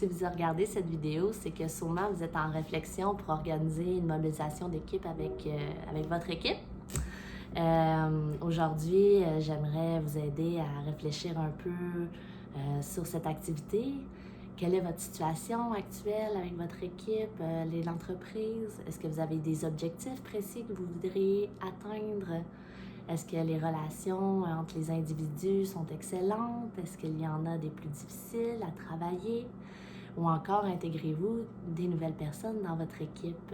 si vous regardez cette vidéo, c'est que sûrement vous êtes en réflexion pour organiser une mobilisation d'équipe avec votre équipe. Aujourd'hui, j'aimerais vous aider à réfléchir un peu sur cette activité. Quelle est votre situation actuelle avec votre équipe, l'entreprise? Est-ce que vous avez des objectifs précis que vous voudriez atteindre? Est-ce que les relations entre les individus sont excellentes? Est-ce qu'il y en a des plus difficiles à travailler? Ou encore, intégrez-vous des nouvelles personnes dans votre équipe?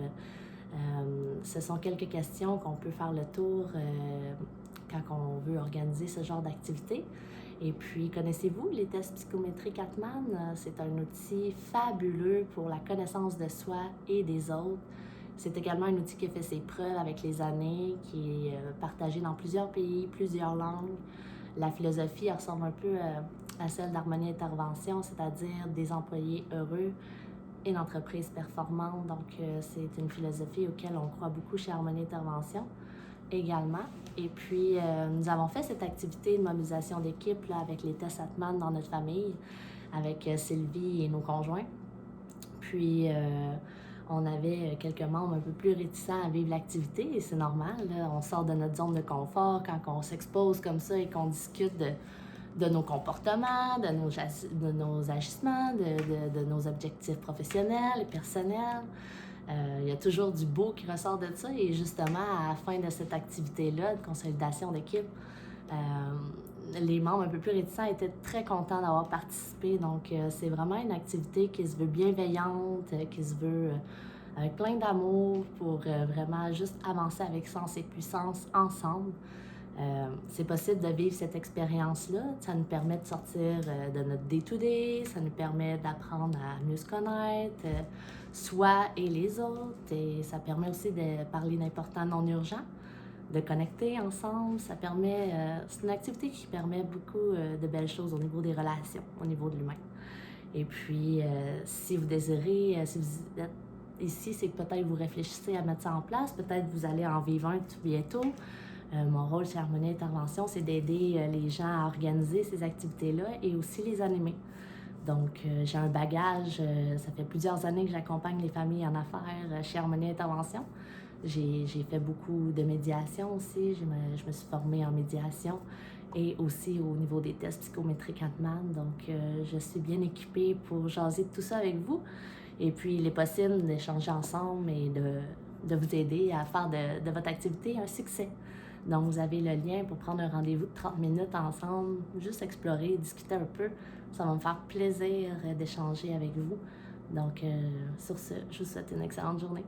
Ce sont quelques questions qu'on peut faire le tour quand on veut organiser ce genre d'activité. Et puis, connaissez-vous les tests psychométriques Atman? C'est un outil fabuleux pour la connaissance de soi et des autres. C'est également un outil qui a fait ses preuves avec les années, qui est partagé dans plusieurs pays, plusieurs langues. La philosophie ressemble un peu à celle d'Harmonie Intervention, c'est-à-dire des employés heureux et une entreprise performante. Donc, c'est une philosophie auquel on croit beaucoup chez Harmonie Intervention également. Et puis, nous avons fait cette activité de mobilisation d'équipe là, avec les tests Atman dans notre famille, avec Sylvie et nos conjoints. Puis, on avait quelques membres un peu plus réticents à vivre l'activité et c'est normal. Là, on sort de notre zone de confort quand on s'expose comme ça et qu'on discute de nos comportements, de nos agissements, de nos objectifs professionnels et personnels. Il y a toujours du beau qui ressort de ça et justement, à la fin de cette activité-là de consolidation d'équipe, les membres un peu plus réticents étaient très contents d'avoir participé. Donc, c'est vraiment une activité qui se veut bienveillante, qui se veut avec plein d'amour pour vraiment juste avancer avec sens et puissance ensemble. C'est possible de vivre cette expérience-là. Ça nous permet de sortir de notre day-to-day, ça nous permet d'apprendre à mieux se connaître, soi et les autres. Et ça permet aussi de parler d'importants non urgents, de connecter ensemble. Ça permet, c'est une activité qui permet beaucoup de belles choses au niveau des relations, au niveau de l'humain. Et puis, si vous désirez, si vous êtes ici, c'est que peut-être vous réfléchissez à mettre ça en place, peut-être vous allez en vivre un tout bientôt. Mon rôle chez Harmonie Intervention, c'est d'aider les gens à organiser ces activités-là et aussi les animer. Donc, j'ai un bagage, ça fait plusieurs années que j'accompagne les familles en affaires chez Harmonie Intervention. J'ai fait beaucoup de médiation aussi, je me suis formée en médiation et aussi au niveau des tests psychométriques Atman. Donc, je suis bien équipée pour jaser de tout ça avec vous. Et puis, il est possible d'échanger ensemble et de vous aider à faire de votre activité un succès. Donc, vous avez le lien pour prendre un rendez-vous de 30 minutes ensemble, juste explorer, discuter un peu. Ça va me faire plaisir d'échanger avec vous. Donc, sur ce, je vous souhaite une excellente journée.